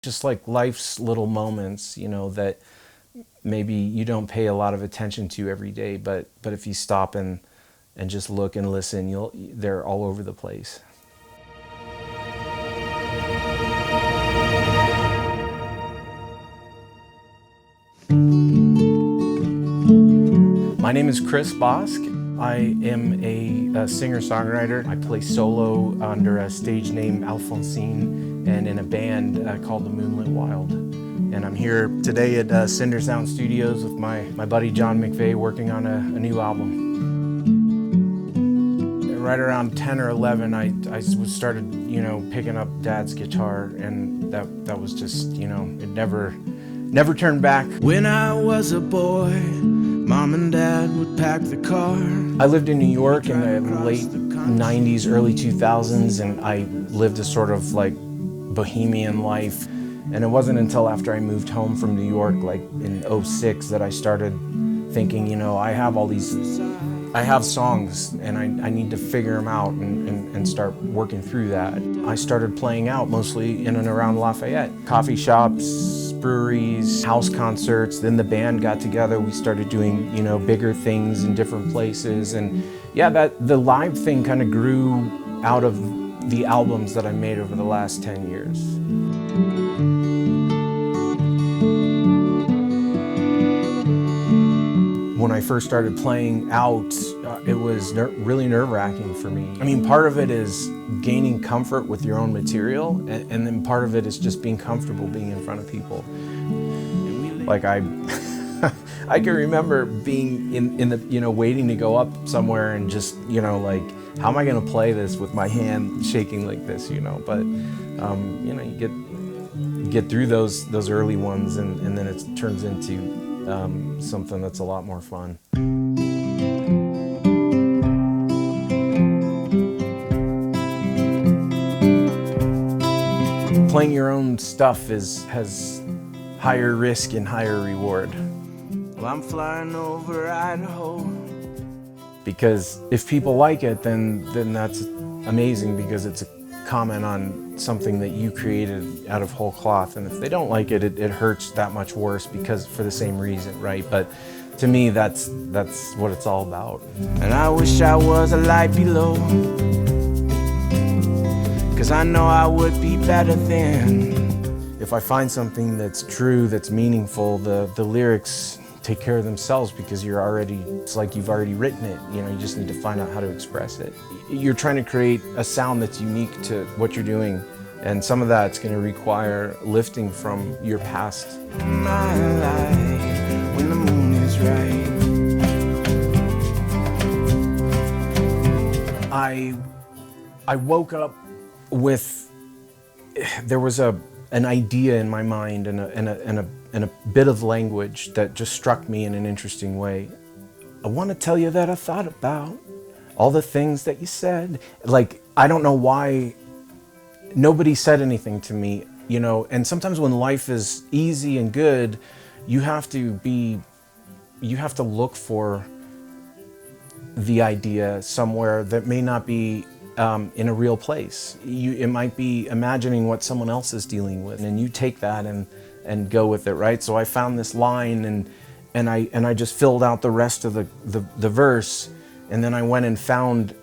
Just like life's little moments, that maybe you don't pay a lot of attention to every day, but if you stop and just look and listen, they're all over the place. My name is Chris Bosch. I am a singer-songwriter. I play solo under a stage name Alphonsine and in a band called the Moonlit Wild. And I'm here today at Cinder Sound Studios with my buddy John McVeigh working on a new album. Right around 10 or 11, I started, picking up Dad's guitar, and that was just, it never turned back. When I was a boy, Mom and Dad would pack the car. I lived in New York in the late 90s, early 2000s, and I lived a sort of like bohemian life. And it wasn't until after I moved home from New York, like in '06, that I started thinking, I have songs and I need to figure them out and start working through that. I started playing out mostly in and around Lafayette. Coffee shops, breweries, house concerts. Then the band got together. We started doing, bigger things in different places. And yeah, the live thing kind of grew out of the albums that I made over the last 10 years. When I first started playing out, it was really nerve-wracking for me. I mean, part of it is gaining comfort with your own material, and then part of it is just being comfortable being in front of people. Like I can remember being in the, waiting to go up somewhere and just, like, how am I gonna play this with my hand shaking like this, But, you get through those early ones, and then it turns into something that's a lot more fun. Playing your own stuff has higher risk and higher reward. Well, I'm flying over Idaho. Because if people like it, then that's amazing, because it's a comment on something that you created out of whole cloth. And if they don't like it, it hurts that much worse, because for the same reason, right? But to me, that's what it's all about. And I wish I was a light below, 'cause I know I would be better then. If I find something that's true, that's meaningful, the lyrics take care of themselves, because it's like you've already written it. You just need to find out how to express it. You're trying to create a sound that's unique to what you're doing, and some of that's going to require lifting from your past. My life, when the moon is right. I woke up with, there was an idea in my mind and a bit of language that just struck me in an interesting way. I want to tell you that I thought about all the things that you said. Like, I don't know why nobody said anything to me, and sometimes when life is easy and good, you have to look for the idea somewhere that may not be in a real place. It might be imagining what someone else is dealing with, and you take that and go with it, right? So I found this line, and I just filled out the rest of the verse, and then I went and found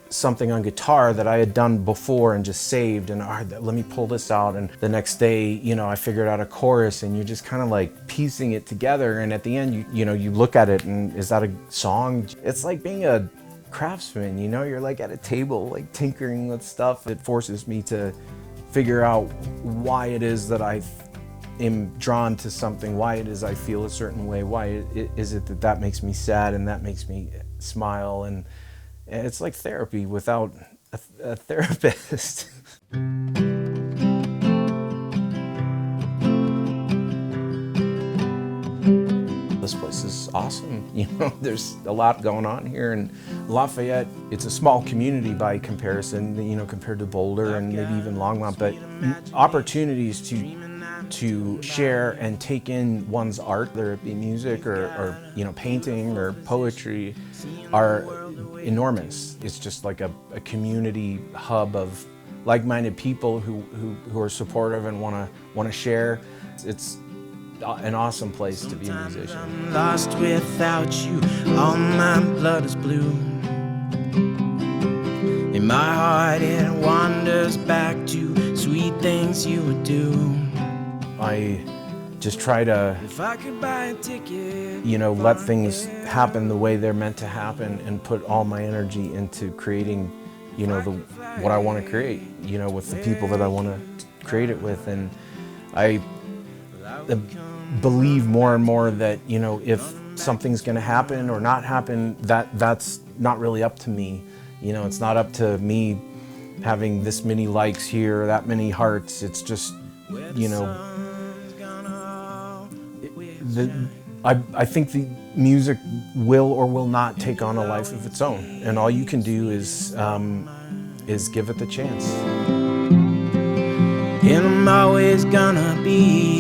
something on guitar that I had done before and just saved, and all right, let me pull this out. And the next day, I figured out a chorus, and you're just kind of like piecing it together, and at the end, you look at it, and is that a song? It's like being a craftsman, you're like at a table, like tinkering with stuff. It forces me to figure out why it is that I am drawn to something, why it is I feel a certain way, why is it that makes me sad and that makes me smile, and it's like therapy without a therapist. This place is awesome. There's a lot going on here, and Lafayette, it's a small community by comparison, compared to Boulder and maybe even Longmont, but opportunities to share and take in one's art, whether it be music or painting or poetry, are enormous. It's just like a community hub of like-minded people who are supportive and want to share. It's an awesome place to be a musician. I'm lost without you, all my blood is blue. In my heart it wanders back to sweet things you would do. I just try to, If I could buy a ticket, let things happen the way they're meant to happen and put all my energy into creating, what I want to create, with the people that I want to create it with. And I believe more and more that, if something's going to happen or not happen, that's not really up to me. It's not up to me having this many likes here or that many hearts. It's just, I think the music will or will not take on a life of its own, and all you can do is give it the chance. and I'm always gonna be